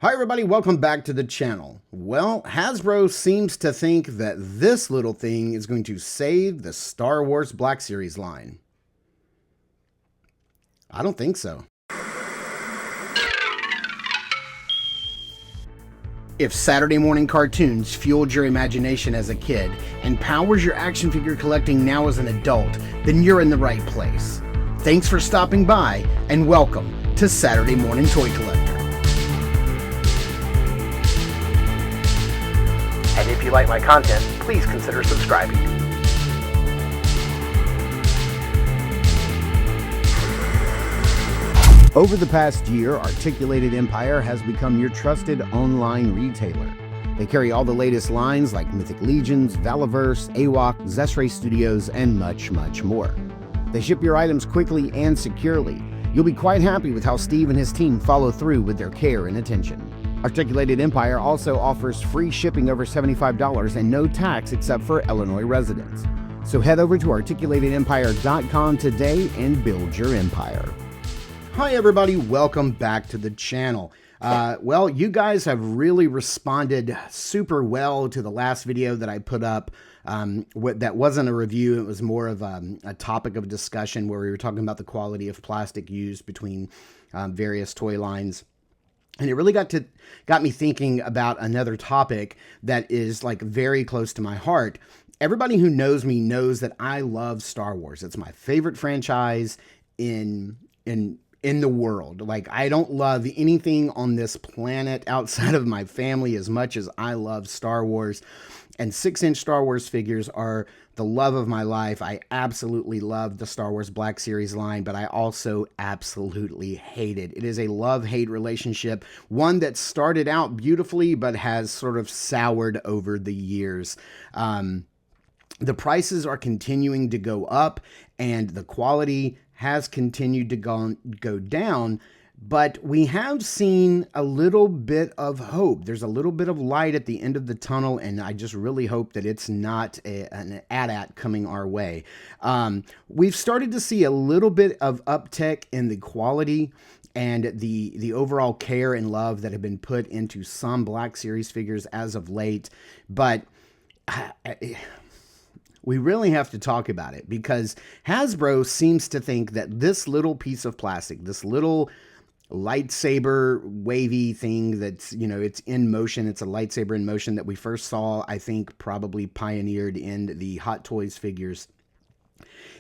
Hi everybody, welcome back to the channel. Well, Hasbro seems to think that this little thing is going to save the Star Wars Black Series line. I don't think so. If Saturday morning cartoons fueled your imagination as a kid and powers your action figure collecting now as an adult, then you're in the right place. Thanks for stopping by and welcome to Saturday Morning Toy Collector. And if you like my content, please consider subscribing. Over the past year, Articulated Empire has become your trusted online retailer. They carry all the latest lines like Mythic Legions, Valaverse, AWOC, Zesray Studios, and much, much more. They ship your items quickly and securely. You'll be quite happy with how Steve and his team follow through with their care and attention. Articulated Empire also offers free shipping over $75 and no tax except for Illinois residents. So head over to articulatedempire.com today and build your empire. Hi everybody, welcome back to the channel. Well, you guys have really responded super well to the last video that I put up. That wasn't a review, it was more of a topic of discussion where we were talking about the quality of plastic used between various toy lines. And it really got me thinking about another topic that is like very close to my heart. Everybody who knows me knows that I love Star Wars. It's my favorite franchise in the world. Like, I don't love anything on this planet outside of my family as much as I love Star Wars. And 6-inch Star Wars figures are the love of my life. I absolutely love the Star Wars Black Series line, but I also absolutely hate it. It is a love-hate relationship, one that started out beautifully, but has sort of soured over the years. The prices are continuing to go up, and the quality has continued to go down, but we have seen a little bit of hope. There's a little bit of light at the end of the tunnel, and I just really hope that it's not an AT-AT coming our way. We've started to see a little bit of uptick in the quality and the overall care and love that have been put into some Black Series figures as of late, but we really have to talk about it because Hasbro seems to think that this little piece of plastic, this little lightsaber wavy thing that's, you know, it's in motion. It's a lightsaber in motion that we first saw, I think, probably pioneered in the Hot Toys figures,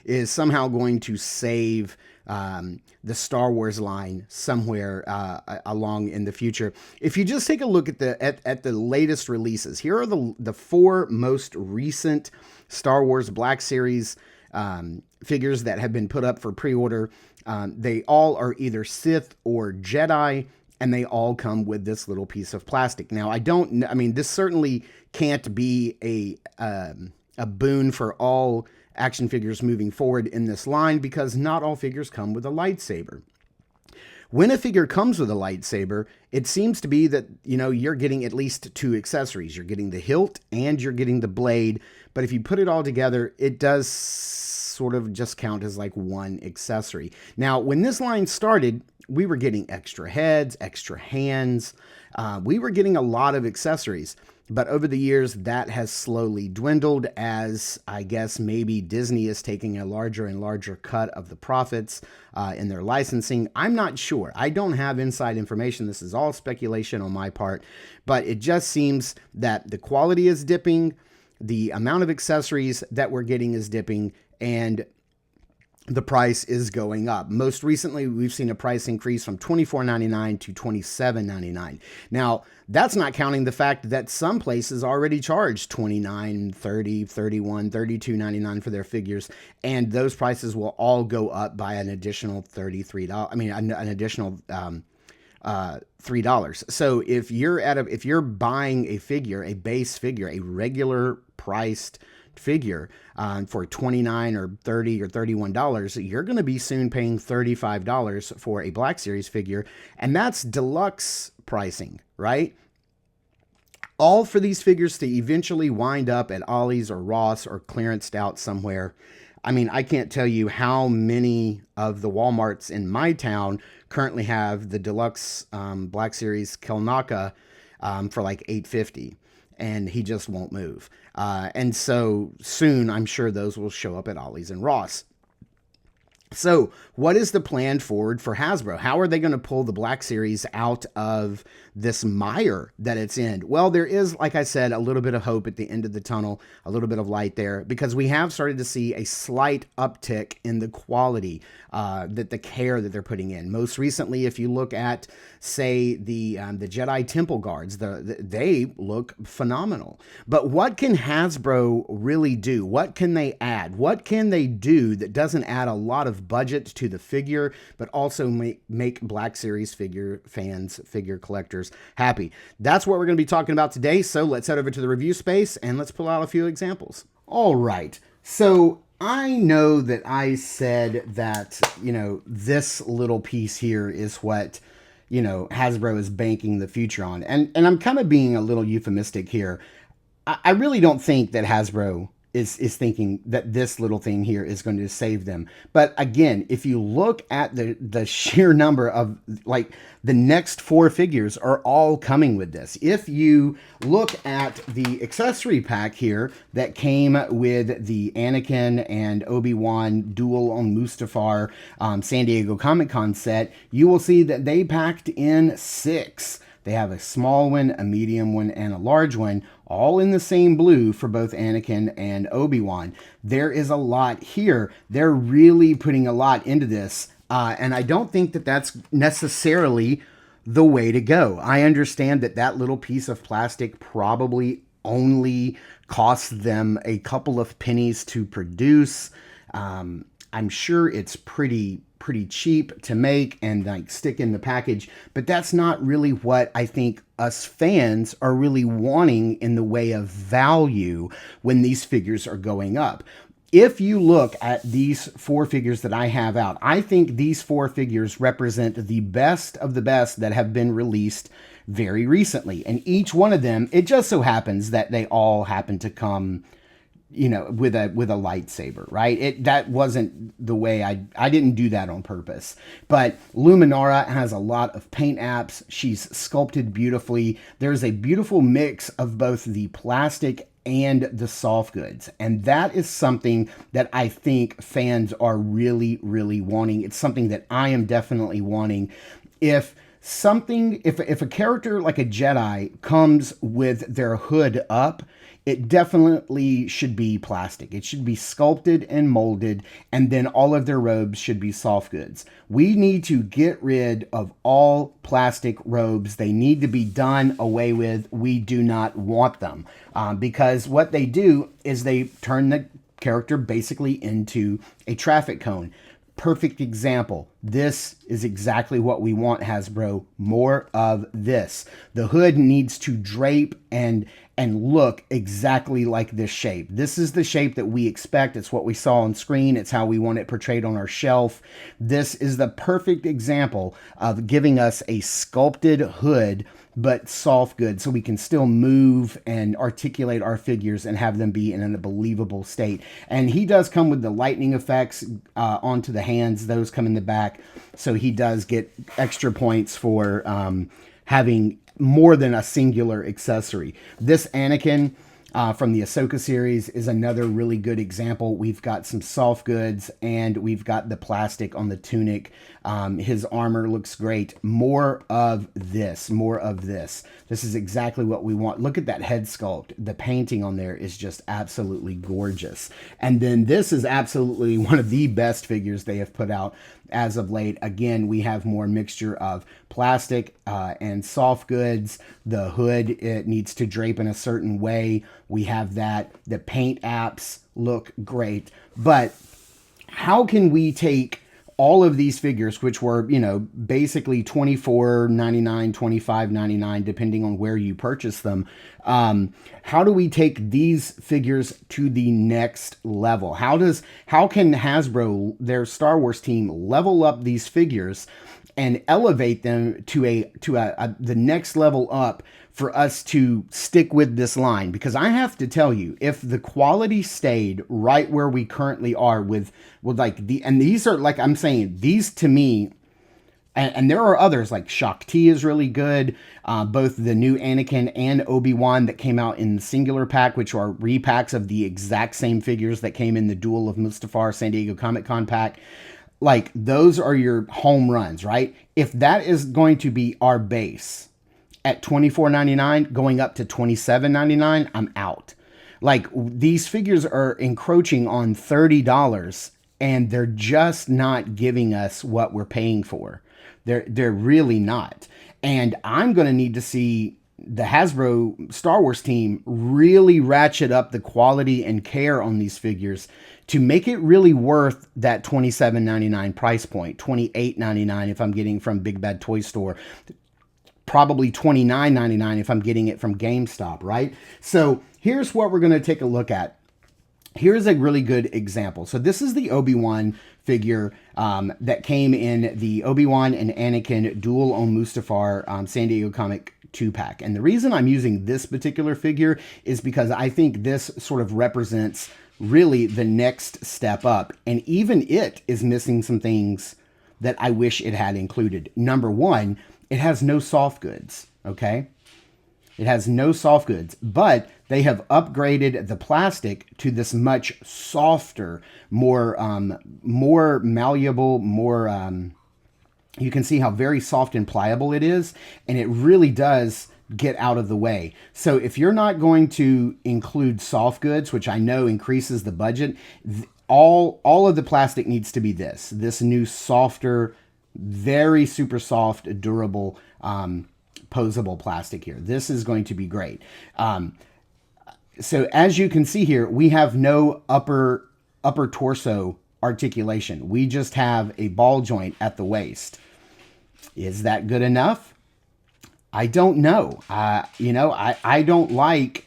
is somehow going to save the Star Wars line somewhere along in the future. If you just take a look at the latest releases, here are the four most recent Star Wars Black Series figures that have been put up for pre-order. They all are either Sith or Jedi, and they all come with this little piece of plastic. Now, I mean, this certainly can't be a boon for all action figures moving forward in this line because not all figures come with a lightsaber. When a figure comes with a lightsaber, it seems to be that, you know, you're getting at least two accessories. You're getting the hilt and you're getting the blade. But if you put it all together, it does sort of just count as like one accessory. Now, when this line started, we were getting extra heads, extra hands. We were getting a lot of accessories. But over the years, that has slowly dwindled as, I guess, maybe Disney is taking a larger and larger cut of the profits in their licensing. I'm not sure. I don't have inside information. This is all speculation on my part. But it just seems that the quality is dipping, the amount of accessories that we're getting is dipping, and the price is going up. Most recently, we've seen a price increase from $24.99 to $27.99. Now, that's not counting the fact that some places already charge $29, $30, $31, $32.99 for their figures, and those prices will all go up by an additional $33. I mean, an additional $3. So if you're buying a figure, a base figure, a regular priced figure for $29 or $30 or $31, you're going to be soon paying $35 for a Black Series figure, and that's deluxe pricing, right? All for these figures to eventually wind up at Ollie's or Ross or clearanced out somewhere. I mean, I can't tell you how many of the Walmarts in my town currently have the deluxe Black Series Kelnaka for like 850, and he just won't move. And so soon, I'm sure those will show up at Ollie's and Ross. So, what is the plan forward for Hasbro? How are they going to pull the Black Series out of this mire that it's in? Well, there is, like I said, a little bit of hope at the end of the tunnel, a little bit of light there, because we have started to see a slight uptick in the quality, that the care that they're putting in. Most recently, if you look at, say, the Jedi Temple Guards, they look phenomenal. But what can Hasbro really do? What can they add? What can they do that doesn't add a lot of budget to the figure, but also make Black Series figure fans, figure collectors happy? That's what we're going to be talking about today. So let's head over to the review space and let's pull out a few examples. All right. So I know that I said that, this little piece here is what, Hasbro is banking the future on. And I'm kind of being a little euphemistic here. I really don't think that Hasbro is thinking that this little thing here is going to save them. But again, if you look at the sheer number of, like, the next 4 figures are all coming with this. If you look at the accessory pack here that came with the Anakin and Obi-Wan duel on Mustafar San Diego Comic-Con set, you will see that they packed in 6. They have a small one, a medium one, and a large one, all in the same blue for both Anakin and Obi-Wan. There is a lot here. They're really putting a lot into this, and I don't think that that's necessarily the way to go. I understand that that little piece of plastic probably only costs them a couple of pennies to produce. I'm sure it's pretty cheap to make and like stick in the package, but that's not really what I think us fans are really wanting in the way of value when these figures are going up. If you look at these 4 figures that I have out, I think these 4 figures represent the best of the best that have been released very recently. And each one of them, it just so happens that they all happen to come with a lightsaber, right? That wasn't the way I didn't do that on purpose. But Luminara has a lot of paint apps. She's sculpted beautifully. There's a beautiful mix of both the plastic and the soft goods. And that is something that I think fans are really, really wanting. It's something that I am definitely wanting. If a character like a Jedi comes with their hood up, it definitely should be plastic. It should be sculpted and molded, and then all of their robes should be soft goods. We need to get rid of all plastic robes. They need to be done away with. We do not want them because what they do is they turn the character basically into a traffic cone. Perfect example. This is exactly what we want, Hasbro. More of this. The hood needs to drape and look exactly like this shape. This is the shape that we expect. It's what we saw on screen. It's how we want it portrayed on our shelf. This is the perfect example of giving us a sculpted hood, but soft goods, so we can still move and articulate our figures and have them be in a believable state. And he does come with the lightning effects onto the hands. Those come in the back, so he does get extra points for having more than a singular accessory. This Anakin from the Ahsoka series is another really good example. We've got some soft goods and we've got the plastic on the tunic. His armor looks great. More of this, more of this. This is exactly what we want. Look at that head sculpt. The painting on there is just absolutely gorgeous. And then this is absolutely one of the best figures they have put out as of late. Again, we have more mixture of plastic and soft goods. The hood, it needs to drape in a certain way. We have that. The paint apps look great. But how can we take all of these figures, which were, basically $24.99, $25.99, depending on where you purchase them. How do we take these figures to the next level? How can Hasbro, their Star Wars team, level up these figures and elevate them to the next level up for us to stick with this line. Because I have to tell you, if the quality stayed right where we currently are with like and these are, like I'm saying, these to me, and there are others, like Shakti is really good. Both the new Anakin and Obi-Wan that came out in the singular pack, which are repacks of the exact same figures that came in the Duel of Mustafar San Diego Comic-Con pack. Like, those are your home runs, right? If that is going to be our base at $24.99 going up to $27.99, I'm out. Like, these figures are encroaching on $30, and they're just not giving us what we're paying for. They're really not. And I'm going to need to see the Hasbro Star Wars team really ratchet up the quality and care on these figures to make it really worth that $27.99 price point, $28.99 if I'm getting from Big Bad Toy Store, probably $29.99 if I'm getting it from GameStop, right? So here's what we're going to take a look at. Here's a really good example. So this is the Obi-Wan figure that came in the Obi-Wan and Anakin Duel on Mustafar San Diego Comic 2-pack. And the reason I'm using this particular figure is because I think this sort of represents really the next step up. And even it is missing some things that I wish it had included. Number one, it has no soft goods, okay? It has no soft goods, but they have upgraded the plastic to this much softer, more malleable, more, you can see how very soft and pliable it is, and it really does get out of the way. So if you're not going to include soft goods, which I know increases the budget, all of the plastic needs to be this new softer, very super soft, durable, posable plastic here. This is going to be great. So as you can see here, we have no upper torso articulation. We just have a ball joint at the waist. Is that good enough? I don't know. I don't like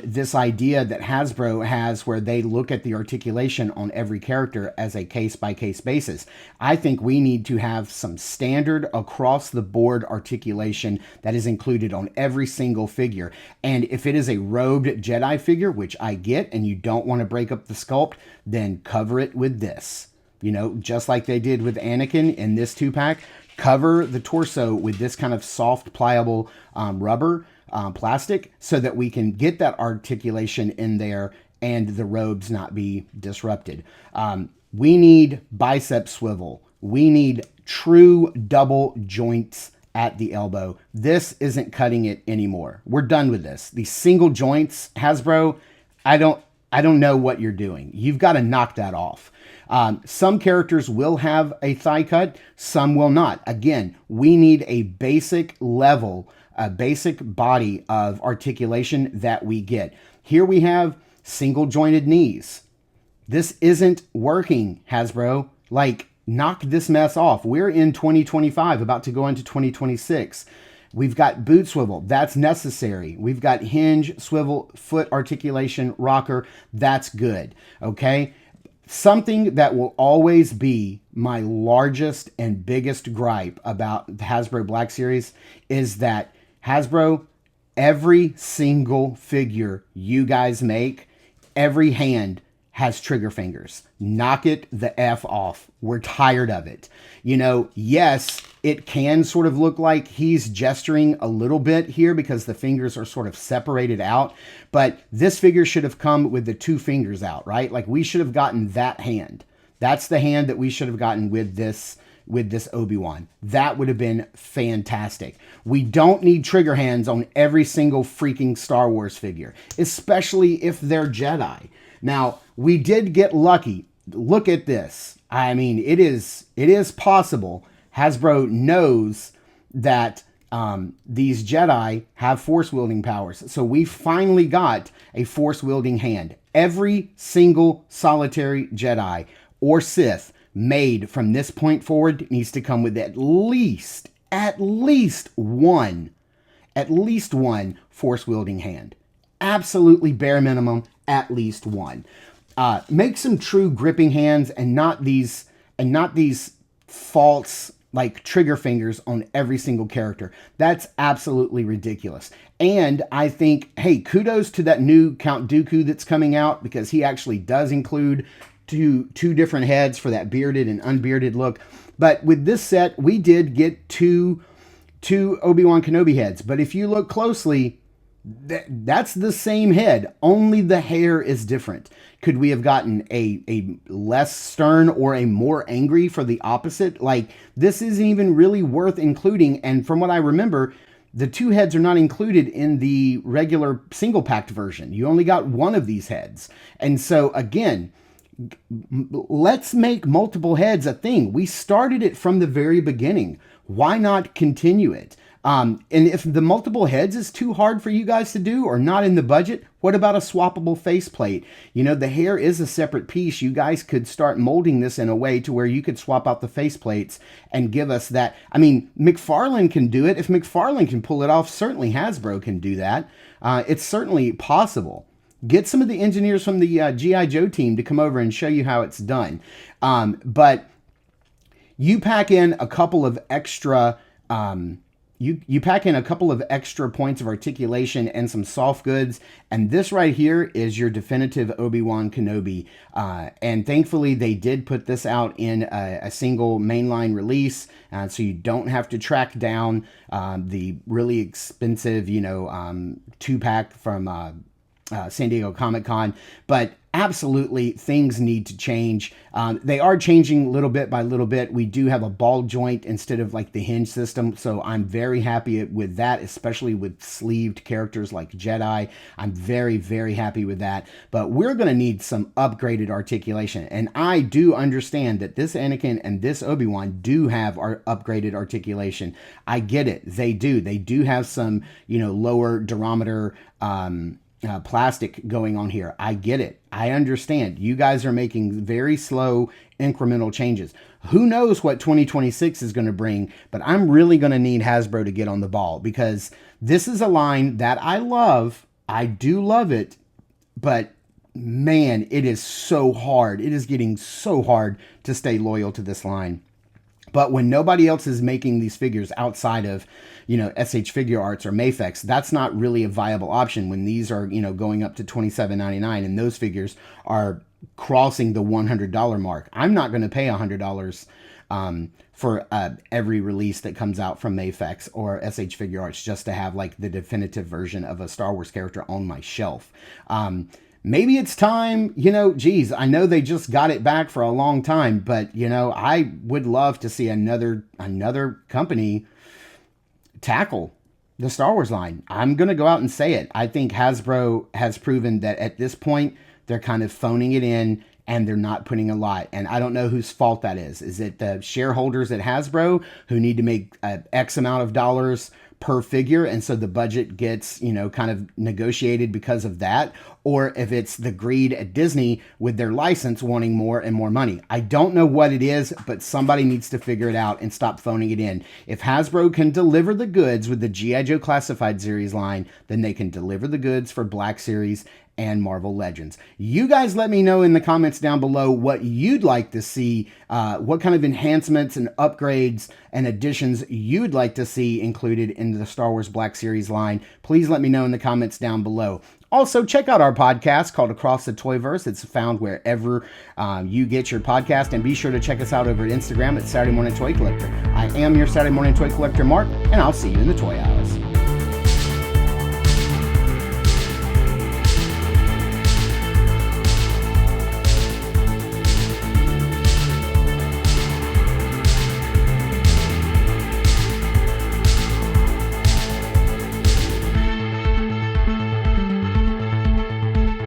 this idea that Hasbro has where they look at the articulation on every character as a case-by-case basis. I think we need to have some standard across-the-board articulation that is included on every single figure. And if it is a robed Jedi figure, which I get, and you don't want to break up the sculpt, then cover it with this. You know, just like they did with Anakin in this 2-pack, cover the torso with this kind of soft, pliable rubber plastic so that we can get that articulation in there and the robes not be disrupted. We need bicep swivel. We need true double joints at the elbow. This isn't cutting it anymore. We're done with this. These single joints, Hasbro, I don't know what you're doing. You've got to knock that off. Some characters will have a thigh cut, some will not. Again, we need a basic level, a basic body of articulation that we get. Here we have single jointed knees. This isn't working, Hasbro. Like, knock this mess off. We're in 2025, about to go into 2026. We've got boot swivel. That's necessary. We've got hinge, swivel, foot articulation, rocker. That's good. Okay? Something that will always be my largest and biggest gripe about the Hasbro Black Series is that Hasbro, every single figure you guys make, every hand has trigger fingers. Knock it the F off. We're tired of it. You know, yes, it can sort of look like he's gesturing a little bit here because the fingers are sort of separated out, but this figure should have come with the two fingers out, right? Like, we should have gotten that hand. That's the hand that we should have gotten with this Obi-Wan. That would have been fantastic. We don't need trigger hands on every single freaking Star Wars figure, especially if they're Jedi. Now, we did get lucky. Look at this. I mean, it is possible. Hasbro knows that these Jedi have force-wielding powers. So we finally got a force-wielding hand. Every single solitary Jedi or Sith made from this point forward needs to come with at least one force-wielding hand. Absolutely bare minimum, at least one. Make some true gripping hands and not these false like trigger fingers on every single character. That's absolutely ridiculous. And I think, hey, kudos to that new Count Dooku that's coming out, because he actually does include two different heads for that bearded and unbearded look. But with this set, we did get two Obi-Wan Kenobi heads. But if you look closely, that's the same head, only the hair is different. Could we have gotten a less stern or a more angry for the opposite? Like, this isn't even really worth including. And from what I remember, the two heads are not included in the regular single packed version. You only got one of these heads. And so again, let's make multiple heads a thing. We started it from the very beginning. Why not continue it? And if the multiple heads is too hard for you guys to do or not in the budget, what about a swappable faceplate? You know, the hair is a separate piece. You guys could start molding this in a way to where you could swap out the faceplates and give us that. I mean, McFarlane can do it. If McFarlane can pull it off, certainly Hasbro can do that. It's certainly possible. Get some of the engineers from the G.I. Joe team to come over and show you how it's done. But you pack in a couple of extra... You pack in a couple of extra points of articulation and some soft goods, and this right here is your definitive Obi-Wan Kenobi. And thankfully, they did put this out in a single mainline release, so you don't have to track down the really expensive, 2-pack from San Diego Comic-Con. But absolutely, things need to change. They are changing little bit by little bit. We do have a ball joint instead of like the hinge system, so I'm very happy with that, especially with sleeved characters like Jedi. I'm very, very happy with that. But we're going to need some upgraded articulation, and I do understand that this Anakin and this Obi-Wan do have our upgraded articulation. I get it. They do. They do have some, lower durometer plastic going on here. I get it. I understand. You guys are making very slow incremental changes. Who knows what 2026 is going to bring, but I'm really going to need Hasbro to get on the ball, because this is a line that I love. I do love it, but man, it is so hard. It is getting so hard to stay loyal to this line. But when nobody else is making these figures outside of, SH Figure Arts or Mafex, that's not really a viable option when these are, going up to $27.99 and those figures are crossing the $100 mark. I'm not going to pay $100 for every release that comes out from Mafex or SH Figure Arts just to have like the definitive version of a Star Wars character on my shelf. Maybe it's time, geez, I know they just got it back for a long time, but, I would love to see another company tackle the Star Wars line. I'm going to go out and say it. I think Hasbro has proven that at this point, they're kind of phoning it in and they're not putting a lot. And I don't know whose fault that is. Is it the shareholders at Hasbro who need to make X amount of dollars per figure, and so the budget gets, kind of negotiated because of that? Or if it's the greed at Disney with their license wanting more and more money. I don't know what it is, but somebody needs to figure it out and stop phoning it in. If Hasbro can deliver the goods with the G.I. Joe Classified Series line, then they can deliver the goods for Black Series and Marvel Legends. You guys let me know in the comments down below what you'd like to see, what kind of enhancements and upgrades and additions you'd like to see included in the Star Wars Black Series line. Please let me know in the comments down below. Also, check out our podcast called Across the Toyverse. It's found wherever you get your podcast. And be sure to check us out over at Instagram at Saturday Morning Toy Collector. I am your Saturday Morning Toy Collector, Mark, and I'll see you in the toy aisles.